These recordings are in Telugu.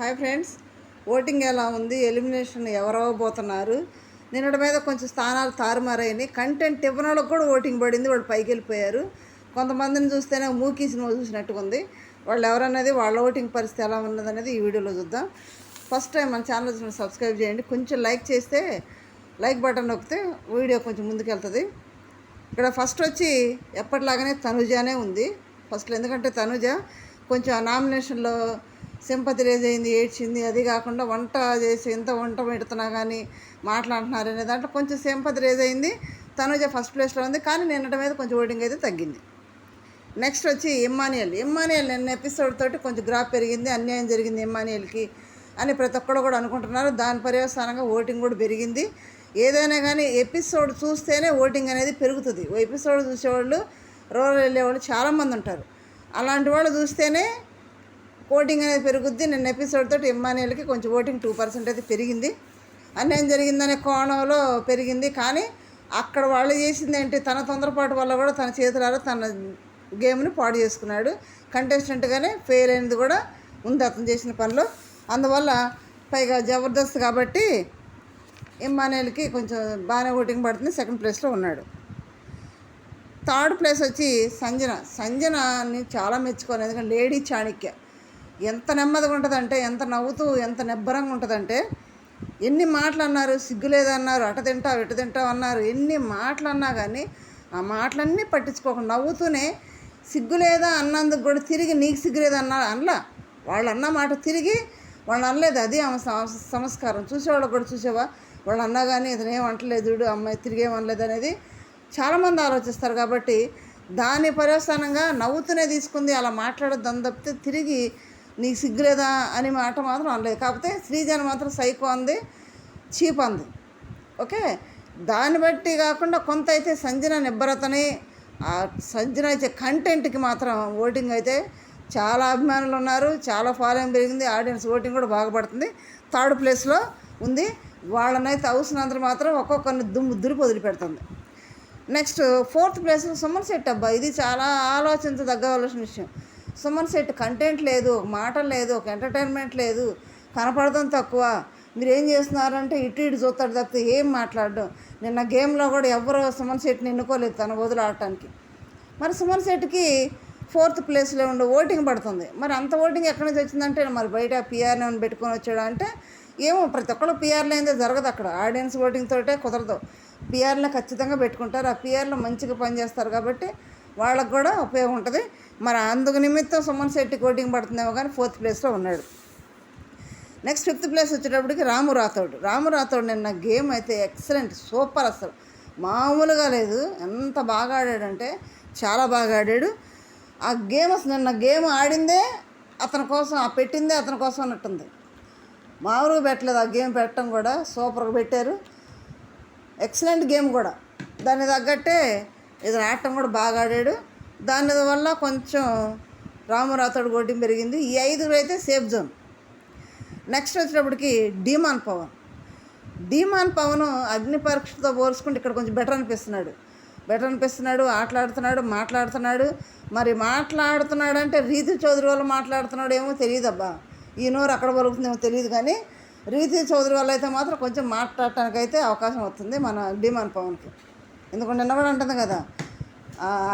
హాయ్ ఫ్రెండ్స్, ఓటింగ్ ఎలా ఉంది? ఎలిమినేషన్ ఎవరవబోతున్నారు? నిన్నటి మీద కొంచెం స్థానాలు తారుమారైనాయి. కంటెంట్ ఇవ్వనోళ్ళకి కూడా ఓటింగ్ పడింది, వాళ్ళు పైకి వెళ్ళిపోయారు. కొంతమందిని చూస్తేనే మూకీ సినిమా చూసినట్టుగా ఉంది. వాళ్ళు ఎవరన్నది, వాళ్ళ ఓటింగ్ పరిస్థితి ఎలా ఉన్నదనేది ఈ వీడియోలో చూద్దాం. ఫస్ట్ టైం మన ఛానల్ సబ్స్క్రైబ్ చేయండి. కొంచెం లైక్ చేస్తే, లైక్ బటన్ నొక్కితే వీడియో కొంచెం ముందుకెళ్తుంది. ఇక్కడ ఫస్ట్ వచ్చి ఎప్పటిలాగానే తనుజానే ఉంది ఫస్ట్లో. ఎందుకంటే తనుజ కొంచెం నామినేషన్లో సింపతి రేజ్ అయింది, ఏడ్చింది. అది కాకుండా వంట చేసి ఎంత వంట పెడుతున్నా కానీ మాట్లాడుతున్నారు అనే దాంట్లో కొంచెం సింపతి రేజ్ అయింది. తనుజ ఫస్ట్ ప్లేస్లో ఉంది, కానీ నిన్నటి మీద కొంచెం ఓటింగ్ అయితే తగ్గింది. నెక్స్ట్ వచ్చి ఇమ్మానియల్ నిన్న ఎపిసోడ్ తోటి కొంచెం గ్రాఫ్ పెరిగింది, అన్యాయం జరిగింది ఇమ్మానియల్కి అని ప్రతి ఒక్కరు కూడా అనుకుంటున్నారు. దాని పర్యవసానంగా ఓటింగ్ కూడా పెరిగింది. ఏదైనా కానీ ఎపిసోడ్ చూస్తేనే ఓటింగ్ అనేది పెరుగుతుంది. ఓ ఎపిసోడ్ చూసేవాళ్ళు, రోల్ వెళ్ళేవాళ్ళు చాలామంది ఉంటారు. అలాంటి వాళ్ళు చూస్తేనే ఓటింగ్ అనేది పెరుగుద్ది. నిన్న ఎపిసోడ్ తోటి ఇమ్మానియల్కి కొంచెం ఓటింగ్ 2% అయితే పెరిగింది. అన్యాయం జరిగిందనే కోణంలో పెరిగింది. కానీ అక్కడ వాళ్ళు చేసింది ఏంటి, తన తొందరపాటు వల్ల కూడా తన చేతులారా తన గేమ్ని పాడు చేసుకున్నాడు. కంటెస్టెంట్గానే ఫెయిల్ అయినది కూడా ఉంది అతను చేసిన పనిలో. అందువల్ల పైగా జబర్దస్త్ కాబట్టి ఇమ్మానియల్కి కొంచెం బాగానే ఓటింగ్ పడుతుంది. సెకండ్ ప్లేస్లో ఉన్నాడు. థర్డ్ ప్లేస్ వచ్చి సంజనని చాలా మెచ్చుకోను. ఎందుకంటే లేడీ చాణక్య ఎంత నెమ్మదిగా ఉంటుందంటే, ఎంత నవ్వుతూ ఎంత నిబ్బరంగా ఉంటుందంటే, ఎన్ని మాటలు అన్నారు, సిగ్గు లేదన్నారు, అట తింటావు ఇటు తింటావు అన్నారు, ఎన్ని మాటలు అన్నా కానీ ఆ మాటలన్నీ పట్టించుకోకుండా నవ్వుతూనే, సిగ్గు లేదా అన్నందుకు కూడా తిరిగి నీకు సిగ్గు లేదన్నా అనలా. వాళ్ళు అన్న మాట తిరిగి వాళ్ళు అనలేదు. అది ఆమె సంస్కారం. చూసేవాళ్ళకి కూడా, చూసేవా వాళ్ళు అన్నా కానీ ఇతను ఏం అంటలేదు, చూడు అమ్మాయి తిరిగి ఏమనలేదు అనేది చాలామంది ఆలోచిస్తారు. కాబట్టి దాని పర్యవసానంగా నవ్వుతూనే తీసుకుంది. అలా మాట్లాడొద్దని తప్పితే తిరిగి నీకు సిగ్గులేదా అని మాట మాత్రం అనలేదు. కాకపోతే శ్రీజని మాత్రం సైకో అంది, చీప్ అంది. ఓకే, దాన్ని బట్టి కాకుండా కొంత అయితే సంజన నిబ్బరతని, ఆ సంజన ఇచ్చే కంటెంట్కి మాత్రం ఓటింగ్ అయితే చాలా అభిమానులు ఉన్నారు, చాలా ఫాలోయింగ్ పెరిగింది, ఆడియన్స్ ఓటింగ్ కూడా బాగుపడుతుంది. థర్డ్ ప్లేస్లో ఉంది. వాళ్ళనైతే అవసరమంతా మాత్రం ఒక్కొక్కరిని దురుపు వదిలిపెడుతుంది. Next fourth place Suman Shetty. అబ్బా, ఇది చాలా ఆలోచించదగ్గవలసిన విషయం. సుమన్ శెట్టి కంటెంట్ లేదు, మాటలు లేదు, ఒక ఎంటర్టైన్మెంట్ లేదు, కనపడడం తక్కువ. మీరు ఏం చేస్తున్నారంటే ఇటు చూస్తాడు తప్పితే ఏం మాట్లాడడం. నిన్న గేమ్లో కూడా ఎవరు సుమన్ శెట్టిని ఎన్నుకోలేదు తన వదిలి ఆడటానికి. మరి సుమన్ శెట్టికి ఫోర్త్ ప్లేస్లో ఉండి ఓటింగ్ పడుతుంది. మరి అంత ఓటింగ్ ఎక్కడి నుంచి వచ్చిందంటే, మరి బయట పిఆర్ని పెట్టుకొని వచ్చాడు అంటే ఏమో. ప్రతి ఒక్కళ్ళు పిఆర్లు ఏందో జరగదు అక్కడ. ఆడియన్స్ ఓటింగ్ తోటే కుదరదు. పిఆర్ని ఖచ్చితంగా పెట్టుకుంటారు. ఆ పిఆర్లో మంచిగా పనిచేస్తారు కాబట్టి వాళ్ళకు కూడా ఉపయోగం ఉంటుంది. మరి అందుకు నిమిత్తం సుమన్ శెట్టికి ఓటింగ్ పడుతుందేమో, కానీ ఫోర్త్ ప్లేస్లో ఉన్నాడు. నెక్స్ట్ ఫిఫ్త్ ప్లేస్ వచ్చేటప్పటికి రాము రాథోడ్ నిన్న గేమ్ అయితే ఎక్సలెంట్, సూపర్, అసలు మామూలుగా లేదు. ఎంత బాగా ఆడాడంటే చాలా బాగా ఆడాడు. ఆ గేమ్ అసలు నిన్న గేమ్ ఆడిందే అతని కోసం, ఆ పెట్టిందే అతని కోసం అన్నట్టుంది. మామూలుగా పెట్టలేదు. ఆ గేమ్ పెట్టడం కూడా సూపర్గా పెట్టారు. ఎక్సలెంట్ గేమ్ కూడా. దాన్ని తగ్గట్టే ఇది ఆడటం కూడా బాగా ఆడాడు. దానివల్ల కొంచెం రాము రాథోడ్ ఓటింగ్ పెరిగింది. ఈ 5 అయితే సేఫ్ జోన్. నెక్స్ట్ వచ్చేటప్పటికి డీమాన్ పవన్ అగ్ని పరీక్షతో పోల్చుకుంటే ఇక్కడ కొంచెం బెటర్ అనిపిస్తున్నాడు. మాట్లాడుతున్నాడు. మరి మాట్లాడుతున్నాడంటే రీతు చౌదరి వల్ల మాట్లాడుతున్నాడు ఏమో తెలియదబ్బా. ఈ నోరు అక్కడ పలుకుతుందేమో తెలియదు, కానీ రీతు చౌదరి వల్ల అయితే మాత్రం కొంచెం మాట్లాడటానికి అయితే అవకాశం వస్తుంది మన డీమాన్ పవన్కి. ఎందుకంటే నిన్న కూడా అంటుంది కదా,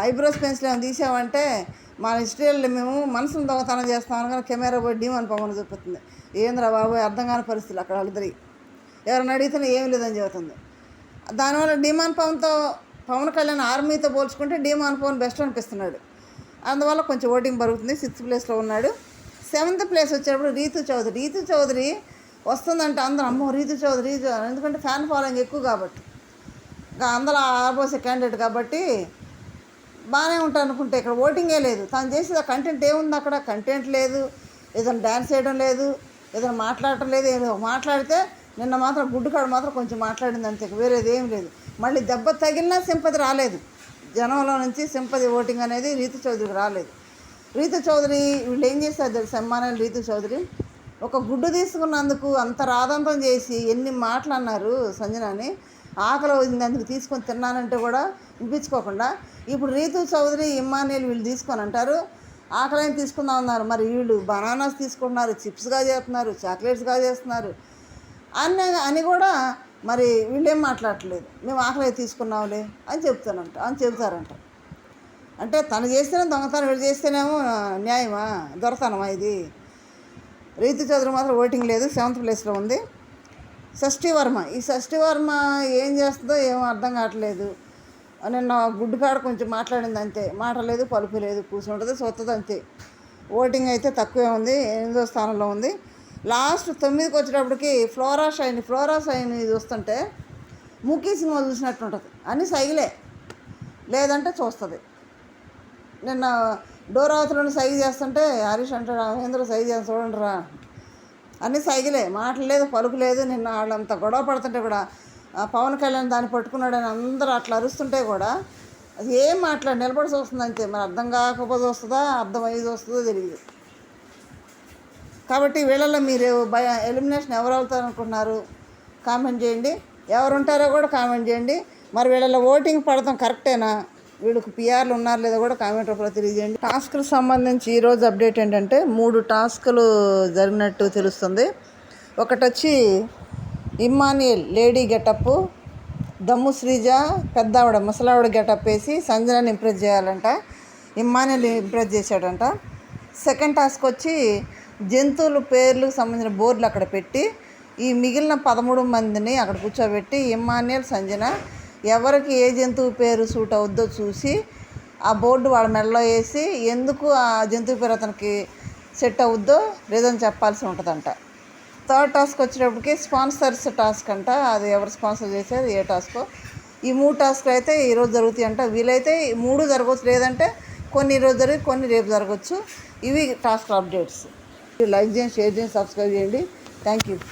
ఐబ్రోస్ పెన్సిల్ ఏమైనా తీసామంటే మన హిస్టరీలో మేము మనసును దొంగతనం చేస్తామని, కానీ కెమెరా పోయి డీమాన్ పవన్ చూపుతుంది. ఏంద్రా బాబు, అర్థం కాని పరిస్థితులు అక్కడ వాళ్ళిద్దరి. ఎవరైనా అడిగితే ఏం లేదని చెబుతుంది. దానివల్ల డీమాన్ పవన్ కళ్యాణ్ ఆర్మీతో పోల్చుకుంటే డీమాన్ పవన్ బెస్ట్ అనిపిస్తున్నాడు. అందువల్ల కొంచెం ఓటింగ్ పెరుగుతుంది. 6th ప్లేస్లో ఉన్నాడు. 7th ప్లేస్ వచ్చేటప్పుడు రీతు చౌదరి వస్తుందంటే అందరూ అమ్మో రీతు చౌదరి, ఎందుకంటే ఫ్యాన్ ఫాలోయింగ్ ఎక్కువ కాబట్టి, ఇంకా అందరూ ఆర్బోసే క్యాండిడేట్ కాబట్టి బాగానే ఉంటాను అనుకుంటే ఇక్కడ ఓటింగే లేదు. తను చేసేది కంటెంట్ ఏముంది అక్కడ? కంటెంట్ లేదు, ఏదైనా డ్యాన్స్ చేయడం లేదు, ఏదైనా మాట్లాడటం లేదు. ఏదో మాట్లాడితే నిన్న మాత్రం గుడ్డుకాడు మాత్రం కొంచెం మాట్లాడింది అంతే, వేరేది ఏం లేదు. మళ్ళీ దెబ్బ తగిలినా సింపతి రాలేదు జనంలో నుంచి. సింపతి ఓటింగ్ అనేది రీతు చౌదరికి రాలేదు. రీతు చౌదరి వీళ్ళు ఏం చేస్తారు తెలుసు, సమ్మానాలు రీతు చౌదరి ఒక గుడ్డు తీసుకున్నందుకు అంత రాదంతం చేసి ఎన్ని మాటలు అన్నారు సంజనాని. ఆకలి వదిలింది అందుకు తీసుకొని తిన్నానంటే కూడా వినిపించుకోకుండా, ఇప్పుడు రీతు చౌదరి ఇమ్మానియల్ వీళ్ళు తీసుకొని అంటారు ఆకలిని తీసుకుందాం అన్నారు. మరి వీళ్ళు బనానాస్ తీసుకుంటున్నారు, చిప్స్గా చేస్తున్నారు, చాక్లెట్స్గా చేస్తున్నారు అని కూడా మరి వీళ్ళేం మాట్లాడట్లేదు. మేము ఆకలి తీసుకున్నాంలే అని చెబుతారంట. అంటే తను చేస్తేనే దొంగతనం, వీళ్ళు చేస్తేనేమో న్యాయమా, దొరతనమా ఇది? రీతు చౌదరి మాత్రం ఓటింగ్ లేదు, 7th ప్లేస్లో ఉంది. ఈ షష్ఠి వర్మ ఏం చేస్తుందో ఏమో అర్థం కావట్లేదు. నిన్న గుడ్డు కాడ కొంచెం మాట్లాడింది అంతే, మాట లేదు పలుపు లేదు, కూర్చుంటుంది చూస్తుంది అంతే. ఓటింగ్ అయితే తక్కువే ఉంది, 8వ స్థానంలో ఉంది. లాస్ట్ 9కి వచ్చేటప్పటికి ఫ్లోరా షైన్ చూస్తుంటే మూకీ సినిమా చూసినట్టు ఉంటుంది. అన్నీ సైగులే, లేదంటే చూస్తుంది. నిన్న డోర్ అవతలను సైగ చేస్తుంటే హరీష్ అంటాడు, మహేంద్ర సైగ చేసి చూడండి రా, అన్నీ సైగులే, మాటలు లేదు పలుకు లేదు. నిన్న వాళ్ళంతా గొడవ పడుతుంటే కూడా పవన్ కళ్యాణ్ దాన్ని పట్టుకున్నాడని అందరూ అట్లా అరుస్తుంటే కూడా అది ఏం నిలబడి చూస్తుంది అంతే. మరి అర్థం కాకపోతే వస్తుందా, అర్థమయ్యేది వస్తుందో తెలియదు. కాబట్టి వీళ్ళల్లో మీరు ఎలిమినేషన్ ఎవరు అవుతారు అనుకుంటున్నారు? కామెంట్ చేయండి. ఎవరు ఉంటారో కూడా కామెంట్ చేయండి. మరి వీళ్ళల్లో ఓటింగ్ పడతాం కరెక్టేనా? వీళ్ళకి పిఆర్లు ఉన్నారో లేదో కూడా కామెంట్ రూపంలో తెలియజేయండి. టాస్క్లకు సంబంధించి ఈరోజు అప్డేట్ ఏంటంటే 3 టాస్కులు జరిగినట్టు తెలుస్తుంది. ఒకటి వచ్చి ఇమ్మాన్యుయల్ లేడీ గెటప్, దమ్ము శ్రీజ పెద్దావిడ ముసలావిడ గెటప్ వేసి సంజనాని ఇంప్రెస్ చేయాలంట. ఇమ్మాన్యుయల్ ఇంప్రెస్ చేశాడంట. సెకండ్ టాస్క్ వచ్చి జంతువుల పేర్లకు సంబంధించిన బోర్డులు అక్కడ పెట్టి ఈ మిగిలిన 13 మందిని అక్కడ కూర్చోబెట్టి ఇమ్మాన్యుయల్, సంజన ఎవరికి ఏ జంతువు పేరు సూట్ అవుద్దో చూసి ఆ బోర్డు వాళ్ళ మెడలో వేసి ఎందుకు ఆ జంతువు పేరు అతనికి సెట్ అవుద్దో లేదని చెప్పాల్సి ఉంటుందంట. థర్డ్ టాస్క్ వచ్చేటప్పటికి స్పాన్సర్స్ టాస్క్ అంట. అది ఎవరు స్పాన్సర్ చేసేది ఏ టాస్కో. ఈ 3 టాస్క్లు అయితే ఈరోజు జరుగుతాయి అంట. వీలైతే 3 జరగవచ్చు, లేదంటే కొన్ని ఈరోజు జరిగి కొన్ని రేపు జరగవచ్చు. ఇవి టాస్క్ అప్డేట్స్. లైక్ చేయండి, షేర్ చేయండి, సబ్స్క్రైబ్ చేయండి. Thank you.